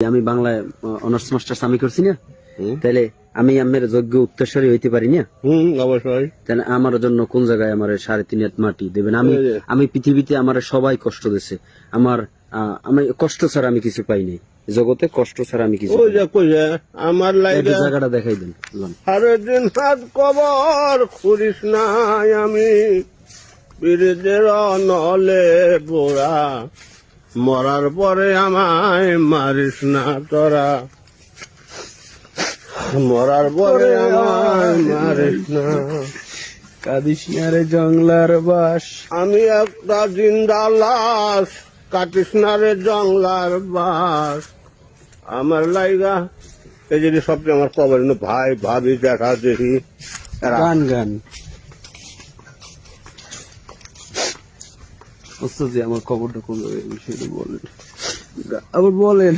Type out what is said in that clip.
আমি বাংলায় honours masters আমি করছি না, তাহলে আমি আমার যোগ্য উত্তরসূরি হইতে পারি না? অবশ্যই। তাহলে আমার জন্য কোন জায়গায় আমার 3.5 হাত মাটি দেবেন? আমি পৃথিবীতে আমার সবাই কষ্ট দিছে, আমি কষ্ট ছাড়া আমি কিছু পাই নাই জগতে, কষ্ট ছাড়া আমি কিছু আমার লাইগা জায়গাটা দেখাই দেন। সারাদিন হাত কবর করিস নাই আমি, বীরদের নলে বোড়া, মরার পরে আমায় মারিস না তোরা, মরার পরে আমায় মারিস না। কাদিস রে জংলার বাস, আমি একটা জিন্দা লাশ, কাটিস না রে জংলার বাস। আমার লাইগা এই যে সবচেয়ে আমার কবর ভাই ভাবি দেখা দেখি গান গান ওস্তাদ, আমার খবরটা কোন জায়গায় সেটা বলেন, আবার বলেন।